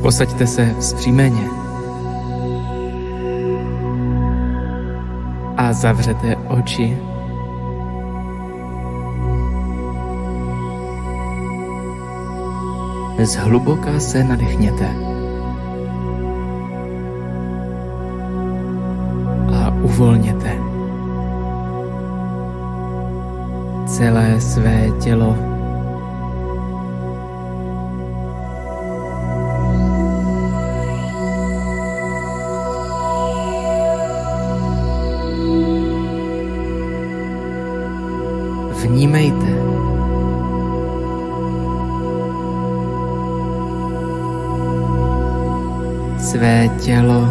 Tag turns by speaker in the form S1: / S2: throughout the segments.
S1: Posaďte se vzpřímeně a zavřete oči. Zhluboka se nadechněte a uvolněte celé své tělo. Vnímejte své tělo,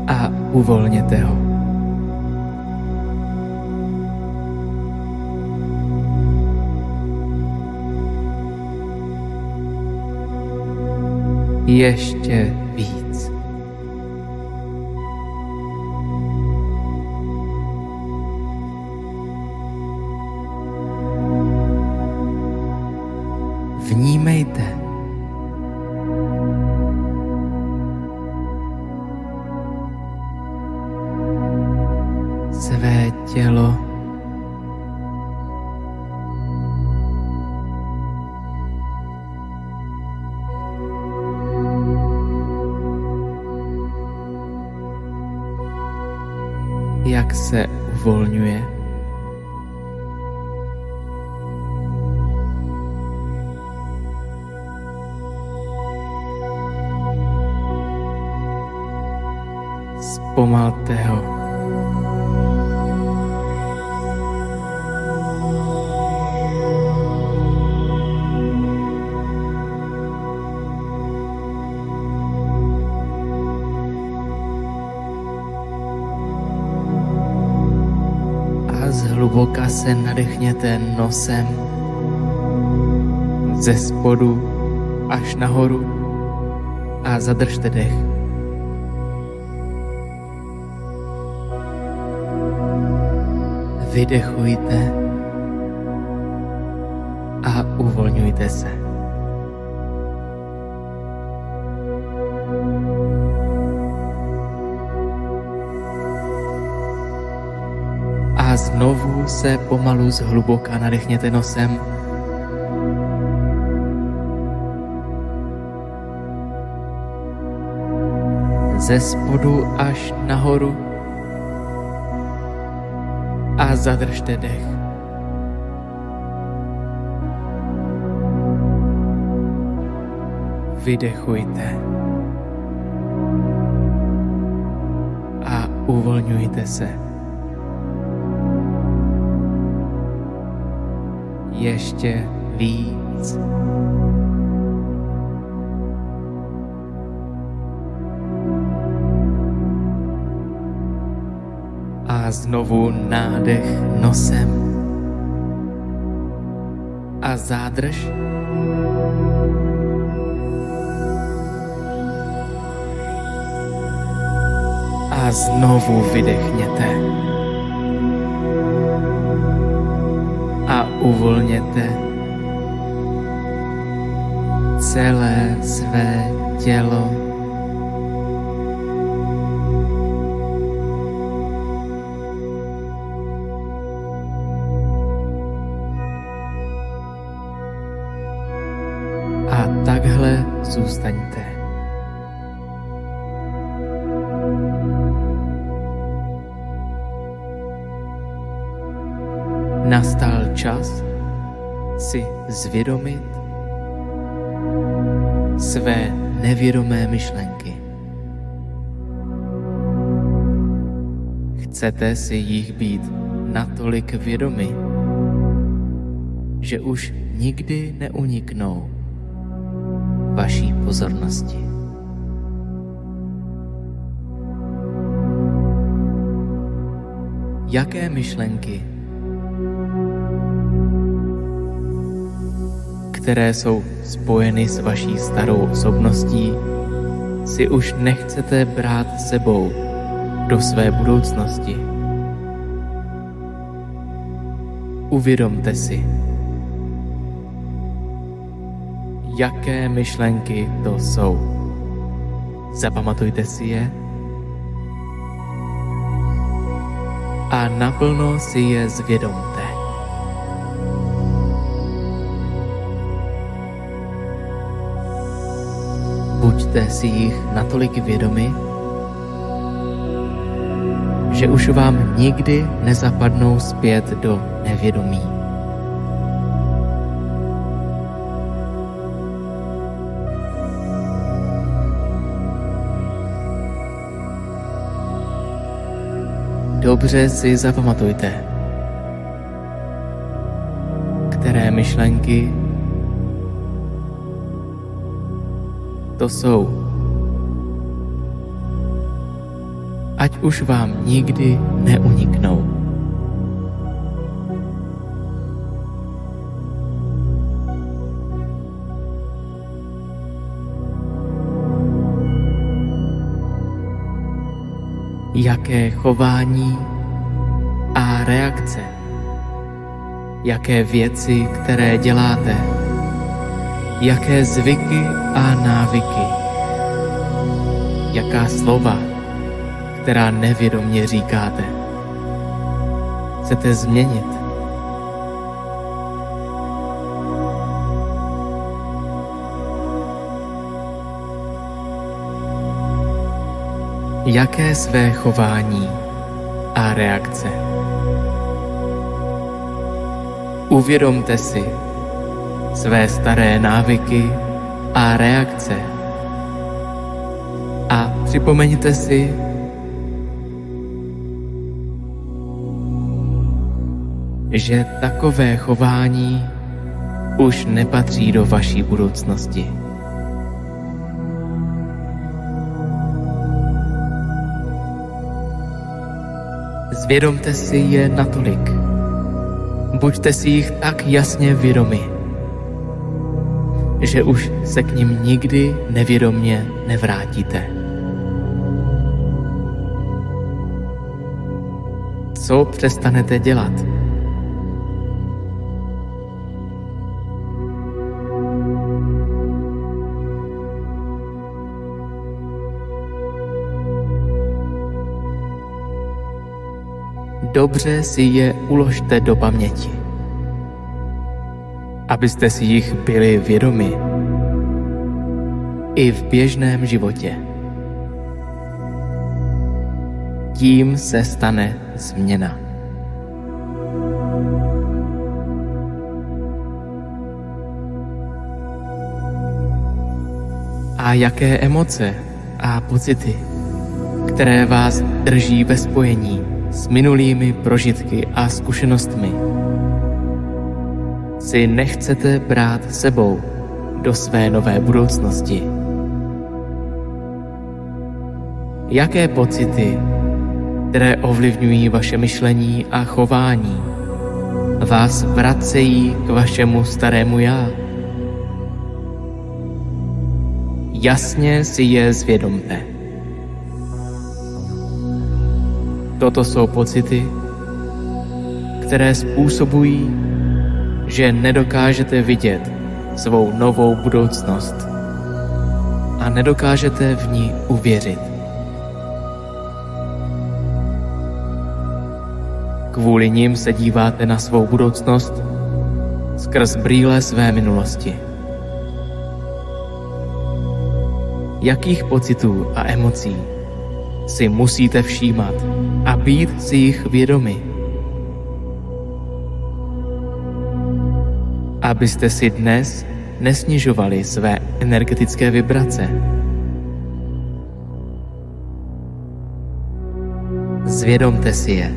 S1: a uvolněte ho. Ještě víc. Vnímejte své tělo, jak se uvolňuje. Zpomalte ho. Zhluboka se nadechněte nosem ze spodu až nahoru a zadržte dech. Vydechujte a uvolňujte se. A znovu se pomalu zhluboka nadechněte nosem. Ze spodu až nahoru a zadržte dech. Vydechujte a uvolňujte se. Ještě víc. A znovu nádech nosem a zádrž. A znovu vydechněte. A uvolněte celé své tělo. A takhle zůstaňte. Nastal čas si zvědomit své nevědomé myšlenky. Chcete si jich být natolik vědomi, že už nikdy neuniknou vaší pozornosti. Jaké myšlenky, které jsou spojeny s vaší starou osobností, si už nechcete brát s sebou do své budoucnosti. Uvědomte si, jaké myšlenky to jsou. Zapamatujte si je a naplno si je zvědomte. Buďte si jich natolik vědomi, že už vám nikdy nezapadnou zpět do nevědomí. Dobře si zapamatujte, které myšlenky to jsou. Ať už vám nikdy neuniknou. Jaké chování a reakce, jaké věci, které děláte, jaké zvyky a návyky, jaká slova, která nevědomě říkáte, chcete změnit. Jaké své chování a reakce. Uvědomte si své staré návyky a reakce a připomeňte si, že takové chování už nepatří do vaší budoucnosti. Zvědomte si je natolik. Buďte si jich tak jasně vědomi, že už se k nim nikdy nevědomně nevrátíte. Co přestanete dělat? Dobře si je uložte do paměti, abyste si jich byli vědomi i v běžném životě. Tím se stane změna. A jaké emoce a pocity, které vás drží ve spojení s minulými prožitky a zkušenostmi, si nechcete brát sebou do své nové budoucnosti? Jaké pocity, které ovlivňují vaše myšlení a chování, vás vracejí k vašemu starému já? Jasně si je zvědomte. Toto jsou pocity, které způsobují, že nedokážete vidět svou novou budoucnost a nedokážete v ní uvěřit. Kvůli nim se díváte na svou budoucnost skrz brýle své minulosti. Jakých pocitů a emocí si musíte všímat a být si jich vědomi, abyste si dnes nesnižovali své energetické vibrace. Zvědomte si je.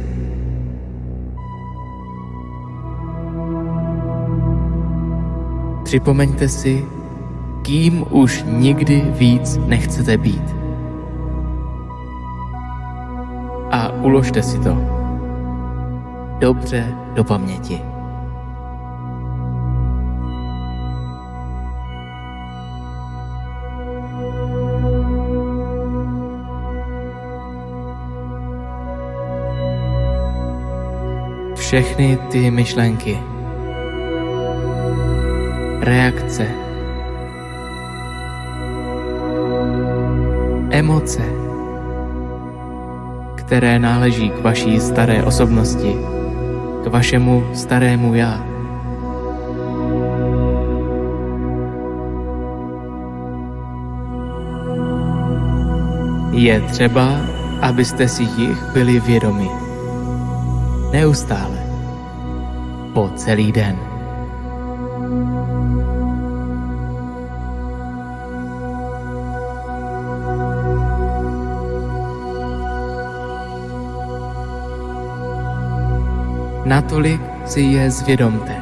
S1: Připomeňte si, kým už nikdy víc nechcete být. A uložte si to dobře do paměti. všechny ty myšlenky, reakce, emoce, které náleží k vaší staré osobnosti, k vašemu starému já. Je třeba, abyste si jich byli vědomi. Neustále. Po celý den. Natolik si je zvědomte,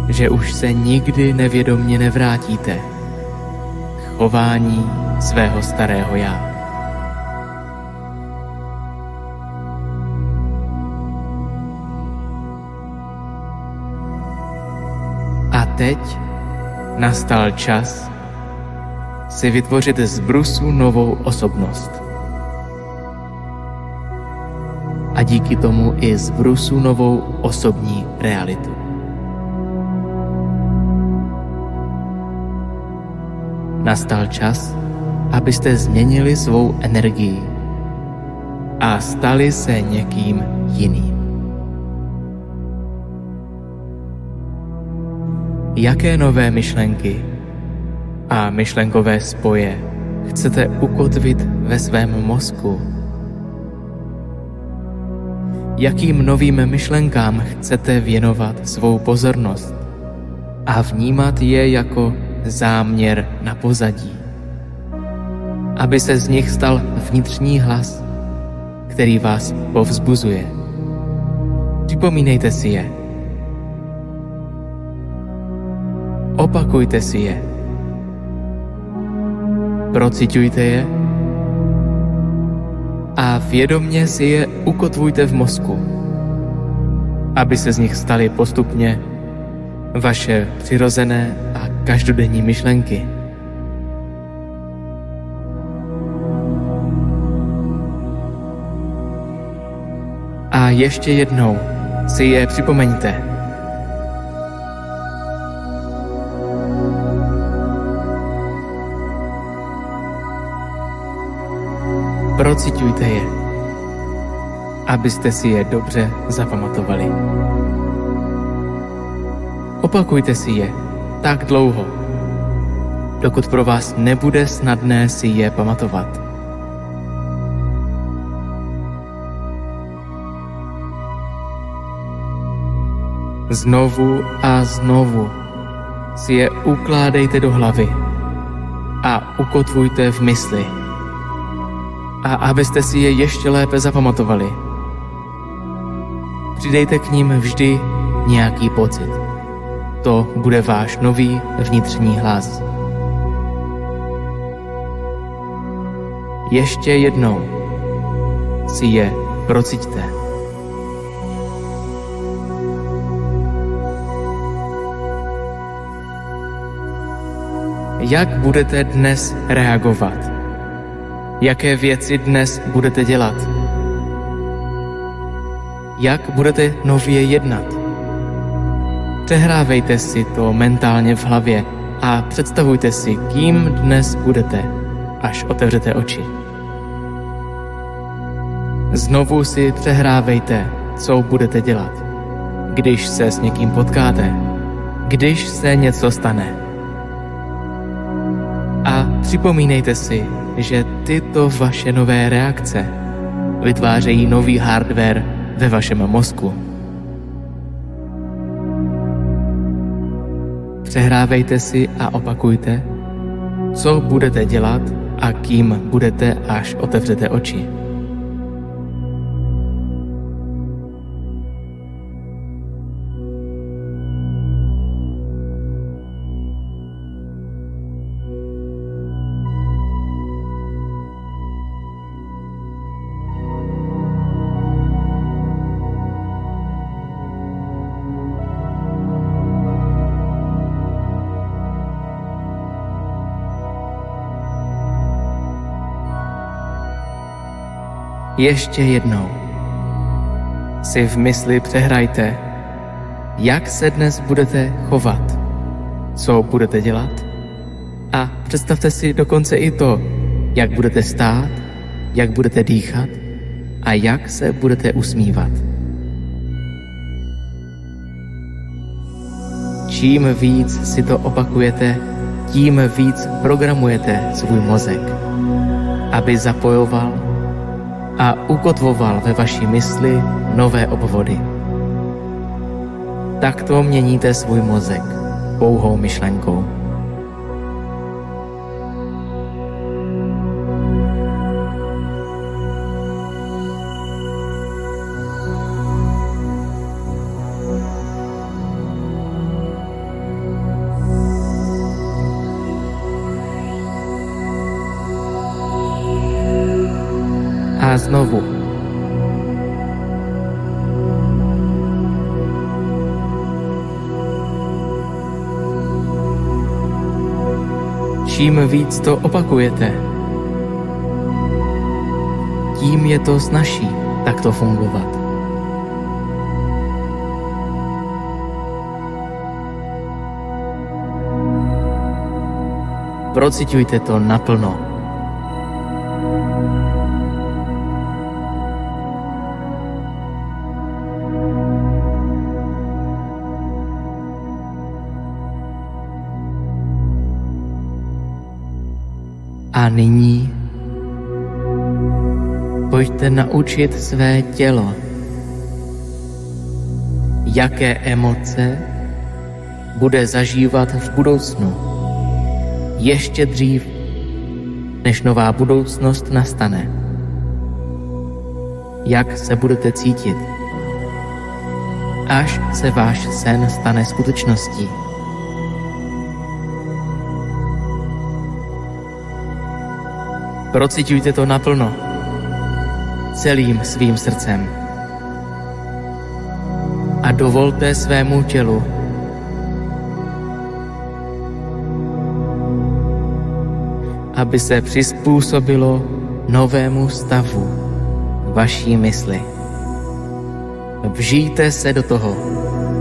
S1: že už se nikdy nevědomně nevrátíte k chování svého starého já. A teď nastal čas si vytvořit z brusu novou osobnost. A díky tomu i z brusu novou osobní realitu. Nastal čas, abyste změnili svou energii a stali se někým jiným. Jaké nové myšlenky a myšlenkové spoje chcete ukotvit ve svém mozku? Jakým novým myšlenkám chcete věnovat svou pozornost a vnímat je jako záměr na pozadí, aby se z nich stal vnitřní hlas, který vás povzbuzuje. Připomínejte si je. Opakujte si je. Prociťujte je a vědomně si je ukotvujte v mozku, aby se z nich staly postupně vaše přirozené a každodenní myšlenky. A ještě jednou si je připomeňte. Prociťujte je, abyste si je dobře zapamatovali. Opakujte si je tak dlouho, dokud pro vás nebude snadné si je pamatovat. Znovu a znovu si je ukládejte do hlavy a ukotvujte v mysli. A abyste si je ještě lépe zapamatovali, přidejte k nim vždy nějaký pocit. To bude váš nový vnitřní hlas. Ještě jednou si je prociťte. Jak budete dnes reagovat? Jaké věci dnes budete dělat? Jak budete nově jednat? Přehrávejte si to mentálně v hlavě a představujte si, kým dnes budete, až otevřete oči. Znovu si přehrávejte, co budete dělat, když se s někým potkáte, když se něco stane. A připomínejte si, že tyto vaše nové reakce vytvářejí nový hardware ve vašem mozku. Přehrávejte si a opakujte, co budete dělat a kým budete, až otevřete oči. Ještě jednou si v mysli přehrajte, jak se dnes budete chovat, co budete dělat a představte si dokonce i to, jak budete stát, jak budete dýchat a jak se budete usmívat. Čím víc si to opakujete, tím víc programujete svůj mozek, aby zapojoval a ukotvoval ve vaší mysli nové obvody. Takto měníte svůj mozek pouhou myšlenkou. A znovu. Čím víc to opakujete, tím je to snazší takto fungovat. Procitujte to naplno. A nyní pojďte naučit své tělo, jaké emoce bude zažívat v budoucnu, ještě dřív, než nová budoucnost nastane. Jak se budete cítit, až se váš sen stane skutečností. Procitujte to naplno, celým svým srdcem. A dovolte svému tělu, aby se přizpůsobilo novému stavu vaší mysli. Vžijte se do toho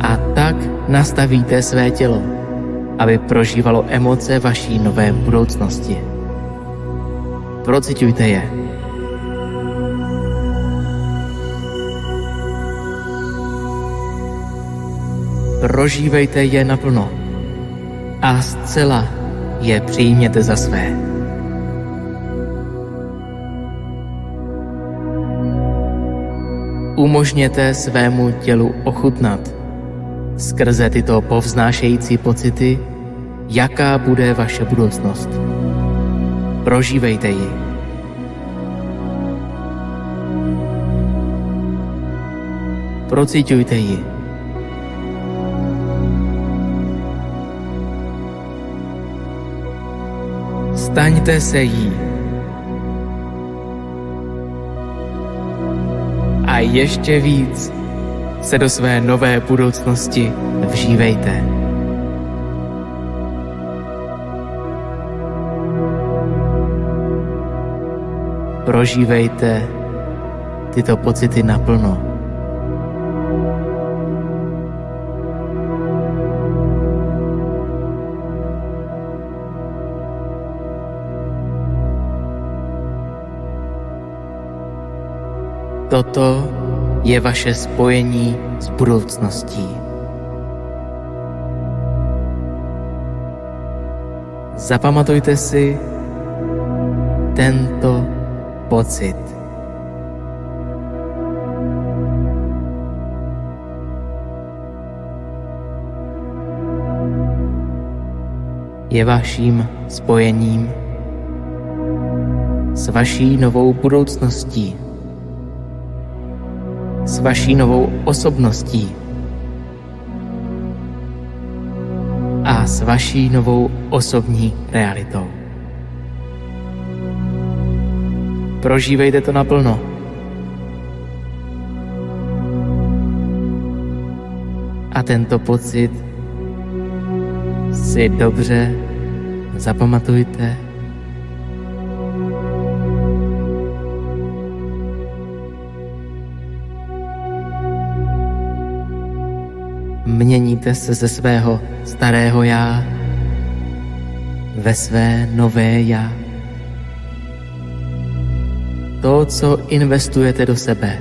S1: a tak nastavíte své tělo, aby prožívalo emoce vaší nové budoucnosti. Procitujte je. Prožívejte je naplno a zcela je přijměte za své. Umožněte svému tělu ochutnat skrze tyto povznášející pocity, jaká bude vaše budoucnost. Prožívejte ji. Procitujte ji. Staňte se jí. A ještě víc se do své nové budoucnosti vžívejte. Prožívejte tyto pocity naplno. Toto je vaše spojení s budoucností. Zapamatujte si tento pocit. Je vaším spojením s vaší novou budoucností, s vaší novou osobností a s vaší novou osobní realitou. Prožívejte to naplno. A tento pocit si dobře zapamatujte. Měníte se ze svého starého já ve své nové já. To, co investujete do sebe,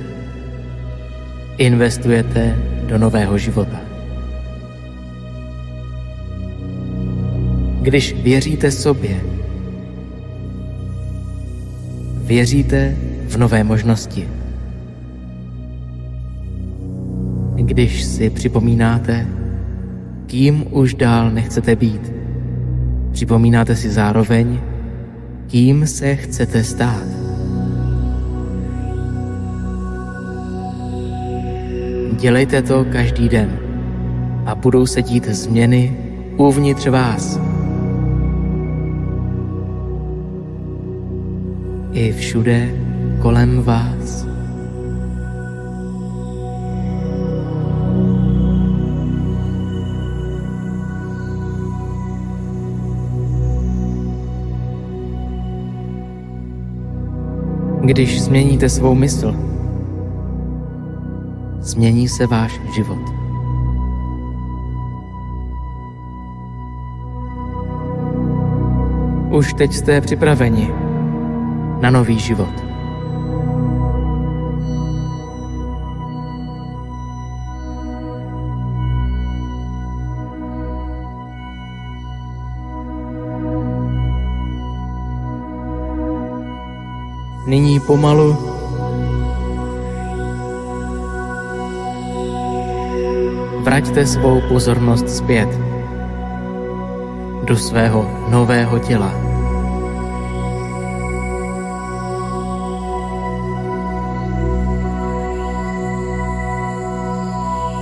S1: investujete do nového života. Když věříte sobě, věříte v nové možnosti. Když si připomínáte, kým už dál nechcete být, připomínáte si zároveň, kým se chcete stát. Dělejte to každý den a budou se dít změny uvnitř vás. I všude kolem vás. Když změníte svou mysl, změní se váš život. Už teď jste připraveni na nový život. Nyní pomalu vraťte svou pozornost zpět do svého nového těla.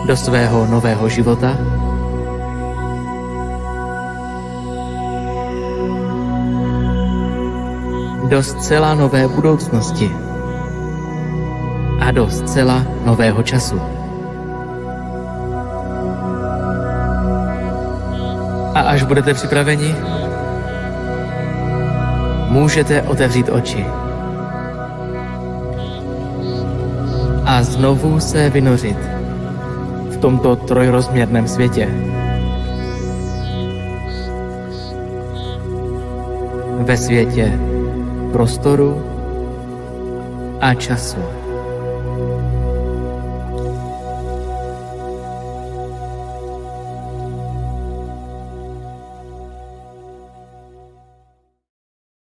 S1: Do svého nového života. Do zcela nové budoucnosti a do zcela nového času. A až budete připraveni, můžete otevřít oči a znovu se vynořit v tomto trojrozměrném světě. Ve světě prostoru a času.